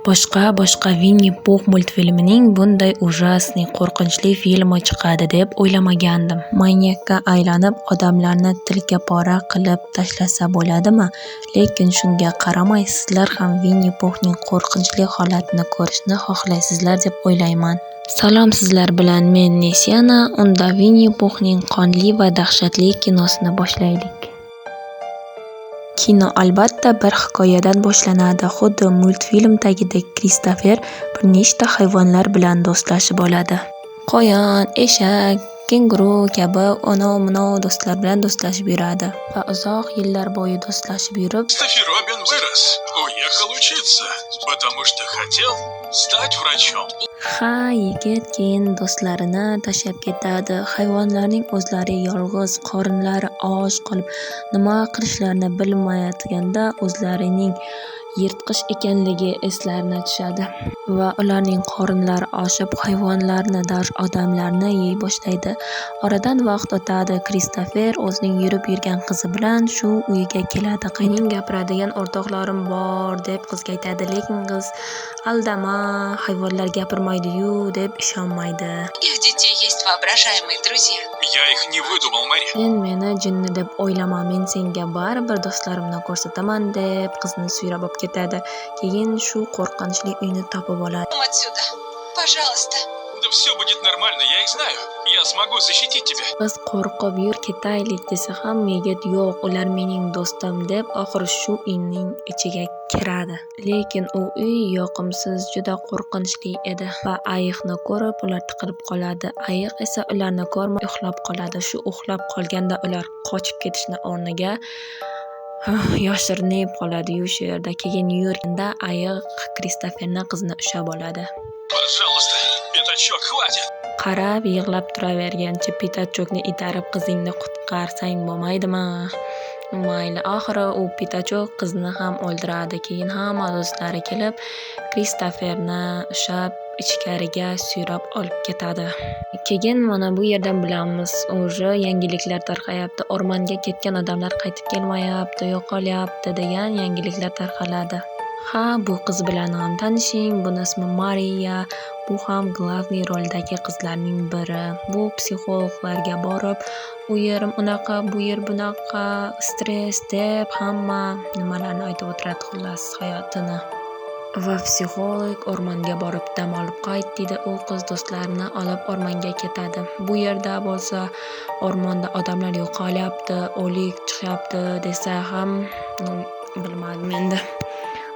Boshqa Winnie-Pooh multfilmining bunday ужасный, qo'rqinchli filmi chiqadi deb o'ylamagandim. Manyakka aylanib, odamlarni tilkapora qilib tashlasa bo'ladimi? Lekin shunga qaramay, sizlar ham Winnie-Poohning qo'rqinchli holatini ko'rishni xohlaysizlar deb o'ylayman. Salom, sizlar bilan men Nesiana. Unda Winnie-Poohning qonli va dahshatli kinosini boshlaylik. Kino albatta bir hikoyadan boshlanadi. Xuddi multfilmdagidek Kristofer bir nechta hayvonlar bilan do'stlashib oladi. Qo'yon, eshak, kenguru kabi onov-munov do'stlar bilan do'stlashib yuradi va uzoq yillar bo'yi do'stlashib yurib, Кристофер Робин вырос, уехал учиться, потому что хотел стать врачом. Yigit keyin do'stlarini tashlab ketadi. Hayvonlarning o'zlari yolg'iz, qorinlari och qolib, nima qilishlarini bilmayotganda o'zlarining yirtqich ekanligi eslarine tushadi va ularning qorinlari oshib, hayvonlarni odamlarni yey boshlaydi. Oradan vaqt o'tadi. Kristofer o'zining yurib yurgan qizi bilan shu uyga keladi. Mening gapiradigan o'rtoqlarim bor deb qizga aytadi, lekin qiz aldama, hayvonlar gapirmaydi-yu deb ishonmaydi. Их детей есть воображаемые друзья. Я их не выдумал, Мэри. Sen meni jinni deb o'ylama, men senga baribir do'stlarimni ko'rsataman deb qizni suyrab olib ketadi. Keyin shu qo'rqinchli uyni topib oladi. Отсюда. Пожалуйста. Да все будет нормально, я их знаю. Я смогу защитить тебя. Qiz qo'rqib yur ketaylik desa ham yigit yo'q, ular mening do'stim deb oxiri shu uyning ichiga kiradi. Lekin u uy yoqimsiz, juda qo'rqinchli edi va ayiqni ko'rib ular tiqilib qoladi. Ayiq esa ularni ko'rmay uxlab qoladi. Shu uxlab qolganda ular qochib ketishni o'rniga yashirinib qoladi-yu shu yerda. Keyin yurganda ayiq Kristoferning qizini ushlab oladi. Пожалуйста, пятачок, хватит. Qarab yig'lab turavergancha Pitachokni itarib qizingni qutqarsang bo'lmaydimi? Mayli, oxiri u Pitachok qizni ham o'ldiradi. Keyin hamma do'stlari kelib Kristoferni ushlab ichkariga suyrab olib ketadi. Keyin mana bu yerdan bilamiz, o'sha yangiliklar tarqayapti. O'rmonga ketgan odamlar qaytib kelmayapti, yo'qolyapti degan yangiliklar tarqaladi. Bu qiz bilan ham tanishing. Buni ismi Mariya. Bu ham glavniy roldagi qizlarning biri. Bu psixologlarga borib, u yerim unaqa, bu yer bunaqa, stress deb hamma nimalarni aytib o'tiradi xullas hayotini. Va psixolog o'rmonga borib dam olib qayt deydi. U qiz do'stlarini olib o'rmonga ketadi. Bu yerda bo'lsa o'rmonda odamlar yo'qolyapti, o'lik chiqyapti desa ham bilmadim endi.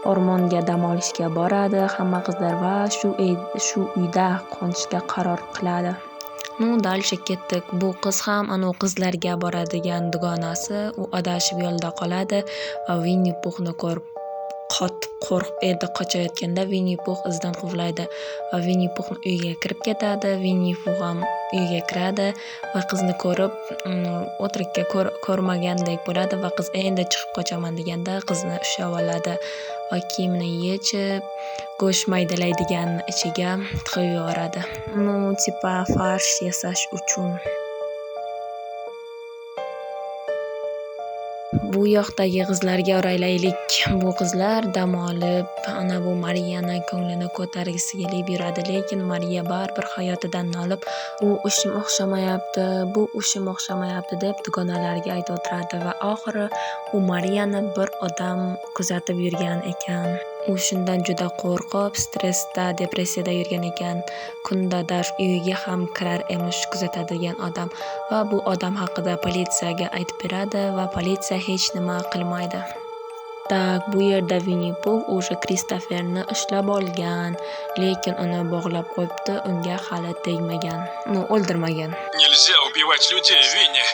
O'rmonga dam olishga boradi hamma qizlar va shu uyda qonishga qaror qiladi. Dalsha ketdik. Bu qiz ham anu qizlarga boradigan dugonasi. U adashib yo'lda qoladi va Winnie-Poohni ko'rib qotib qo'rqib qochayotganda Winnie-Pooh izdan quvlaydi va Winnie-Poohni uyiga kirib ketadi. Winnie-Pooh ham uyiga kiradi va qizni ko'rib o'tirikka ko'rmagandek bo'ladi va qiz endi chiqib qochaman deganda qizni ushlab oladi va kiyimini yechib go'sht maydalaydigan ichiga tiqib yuboradi. Tipa farsh yasash uchun. Bu yoqdagi qizlarga o'raylaylik. Bu qizlar dam olib, ana bu Mariyani ko'nglini ko'targisi kelib yuradi, lekin Mariya baribir hayotidan nolib, u ishim o'xshamayapti, bu ishim o'xshamayapti deb dugonalariga aytib o'tiradi va oxiri u Mariyani bir odam kuzatib yurgan ekan. U shundan juda qo'rqib, stressda, depressiyada yurgan ekan. Kunda uyiga ham kirar emish kuzatadigan odam va bu odam haqida politsiyaga aytib beradi va politsiya hech nima qilmaydi. Bu yerda Winnie-Pooh o'sha Kristoferni ushlab olgan, lekin uni bog'lab qo'yibdi, unga hali tegmagan. O'ldirmagan. Нельзя убивать людей, Винни.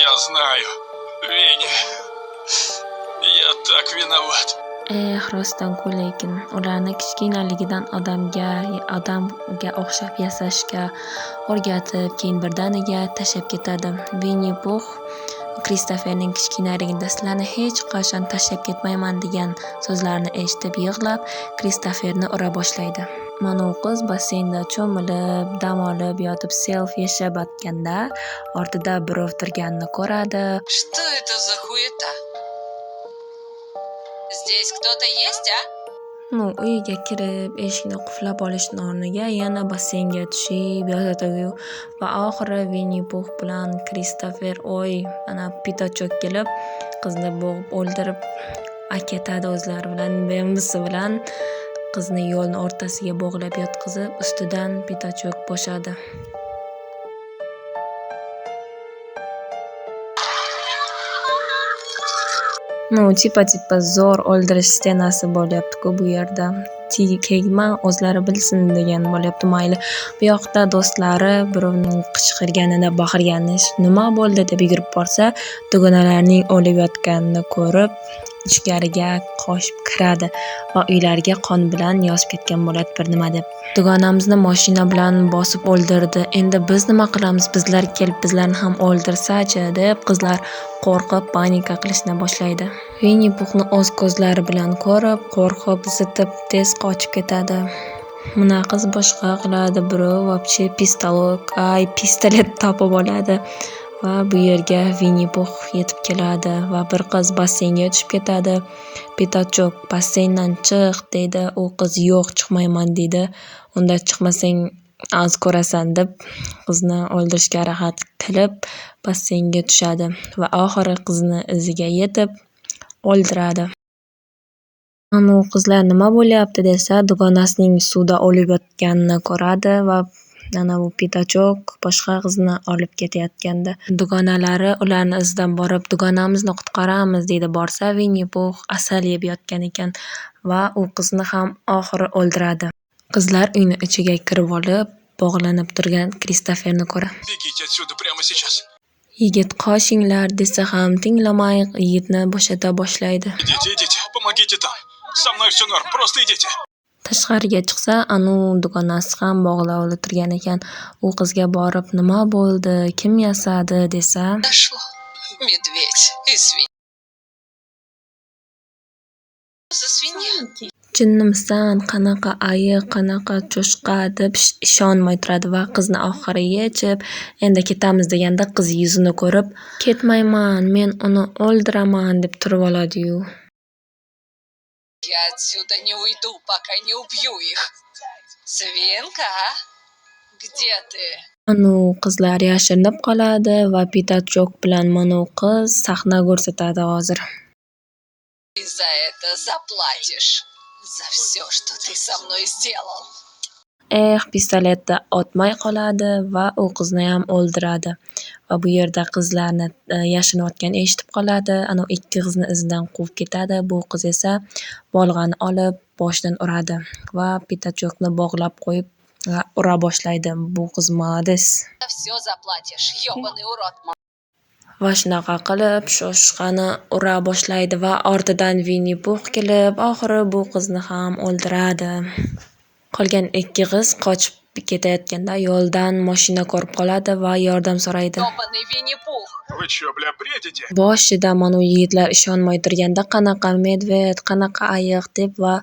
Я знаю, Винни. Я так виноват. Rostdan-ku, lekin ularni kichkinaligidan odamga o'xshab yasashga o'rgatib, keyin birdaniga tashlab ketadi. Winnie-Pooh Kristoferning kichkinaligida sizlarni hech qachon tashlab ketmayman degan so'zlarni eshitib yig'lab, Kristoferni ura boshlaydi. Mana u qiz basseynda cho'milib, dam olib yotib selfi yashabatganda ortida birov turganini ko'radi. Что это за хуета? Здесь кто-то есть, а? Uyiga kirib, eshikni qulflab olishni o'rniga yana basseynga tushib yotadi va oxiri Vinni Pux bilan Kristofer mana Pitachok kelib qizni bo'g'ib o'ldirib ketadi o'zlari bilan. Bembisi bilan qizni yo'lni o'rtasiga bog'lab yotqizib, ustidan Pitachok boshadi. Tipa zo'r o'ldirish ssenasi bo'lyapti-ku bu yerda. Kegma o'zlari bilsin degan bo'lyapti mayli. Bu yoqda do'stlari birovning qichqirganida, baqirganida nima bo'ldi deb yugurib borsa, dugonalarining o'lib yotganini ko'rib, ichkariga qochib kiradi va uylariga qon bilan yozib ketgan bo'ladi bir nima deb. Dugonamizni mashina bilan bosib o'ldirdi. Endi biz nima qilamiz? Bizlar kelib bizlarni ham o'ldirsa-chi deb qizlar qo'rqib panika qilishni boshlaydi. Vinni Puxni o'z ko'zlari bilan ko'rib, qo'rqib, zitib tez qochib ketadi. Mana qiz boshqa qiladi, birov вообще pistolet topib oladi va bu yerga Vinni Pux yetib keladi va bir qiz basseynga tushib ketadi. Pitachok basseyndan chiq deydi, u qiz yo'q chiqmayman deydi. Unda chiqmasang az ko'rasan deb qizni o'ldirishga harakat qilib basseynga tushadi va oxiri qizni iziga yetib o'ldiradi. Qizlar nima bo'lyapti desa, dugonasining suvda o'lib yotganini ko'radi va bu Pitachok boshqa qizni olib ketayotganda dugonalari ularni izidan borib, dugonamizni qutqaramiz deydi. Borsa, Vinni Pux asal yeb yotgan ekan va u qizni ham oxiri o'ldiradi. Qizlar uyni ichiga kirib olib, bog'lanib turgan Kristoferni ko'radi. Бегите отсюда прямо сейчас. Yigit qochinglar desa ham tinglamay, yigitni bo'shata boshlaydi. Идите, помогите там. Со мной все норм, просто идите. Tashqariga chiqsa, dugonasi ham bog'lab turgan ekan. U qizga borib, nima bo'ldi, kim yasadi desa, Дошло. Медведь и свинья. За свинья. jinnimisan, qanaqa ayiq, qanaqa cho'chqa deb ishonmay turadi va qizni oxiri yechib, endi ketamiz deganda qiz yuzini ko'rib, ketmayman, men uni o'ldiraman deb turib oladi-yu. Я отсюда не уйду, пока не убью их. Свинка, где ты? Qizlar yashirinib qoladi va Pitachok bilan mana qiz sahna ko'rsatadi hozir. Ты за это заплатишь. За все, что ты со mной сделал. Pistoletda otmay qoladi va u qizni ham o'ldiradi. Va bu yerda qizlarni yashirinayotgan eshitib qoladi. Ikki qizni izidan quvib ketadi. Bu qiz esa bolg'ani olib boshidan uradi va Pitachokni bog'lab qo'yib ura boshlaydi. Bu qiz молодец. За все заплатишь, ёбаный урод. Va shunaqa qilib shoshqani ura boshlaydi va ortidan Vinni Pux kelib, oxiri bu qizni ham o'ldiradi. Qolgan ikki qiz qochib ketayotganda yo'ldan mashina ko'rib qoladi va yordam so'raydi. Ёбаный Винни-Пух. Вы что, бля, бредите? Boshida yigitlar ishonmay turganda qanaqa medved, qanaqa ayiq deb va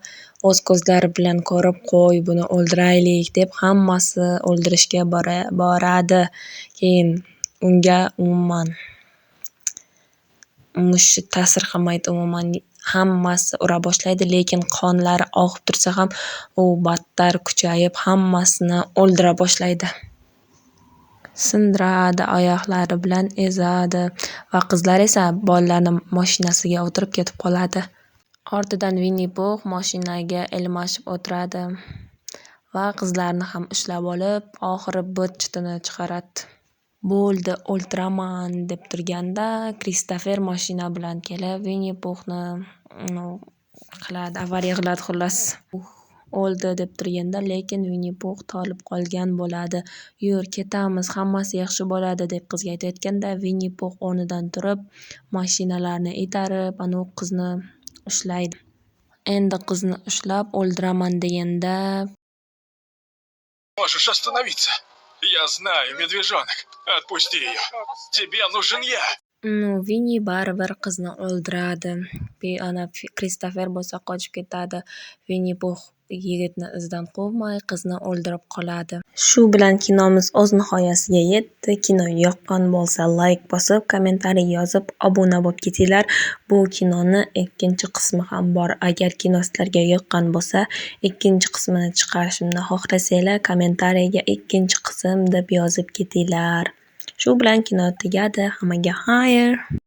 o'z ko'zlari bilan ko'rib, qo'y buni o'ldiraylik deb hammasi o'ldirishga boradi. Keyin unga umuman ta'sir qilmaydi, umuman hammasi ura boshlaydi, lekin qonlari oqib tursa ham u battar kuchayib hammasini o'ldira boshlaydi. Sindiradi, oyoqlari bilan ezadi va qizlar esa bolalarni mashinasiga o'tirib ketib qoladi. Ortidan Vinni Pux mashinaga ilmashib o'tiradi va qizlarni ham ushlab olib, oxiri bit-chitini chiqaradi. Bo'ldi, o'ldiraman deb turganda Kristofer mashina bilan kelib Vinni Puxni avariya qiladi xullas. O'ldi deb turganda, lekin Vinni Pux tolib qolgan bo'ladi. Yur, ketamiz, hammasi yaxshi bo'ladi deb qizga aytayotganda, Vinni Pux o'rnidan turib, mashinalarni itarib, qizni ushlaydi. Endi qizni ushlab o'ldiraman deganda, Можешь остановиться. Я знаю, медвежонок. Отпусти ее. Тебе нужен я. Vinni baribir qizni o'ldiradi. Ana Kristofer bo'lsa qochib ketadi. Vinni Pux yigitni izdan quvmay, qizni o'ldirib qoladi. Shu bilan kinomiz o'z nihoyasiga yetdi. Kino yoqqan bo'lsa, layk bosib, kommentariy yozib, obuna bo'lib ketinglar. Bu kinoni ikkinchi qismi ham bor. Agar kino sizlarga yoqqan bo'lsa, ikkinchi qismini chiqarishimni xohlasanglar, kommentariyaga ikkinchi qism deb yozib ketinglar. Shu bilan kino tugadi. Hammaga xayr!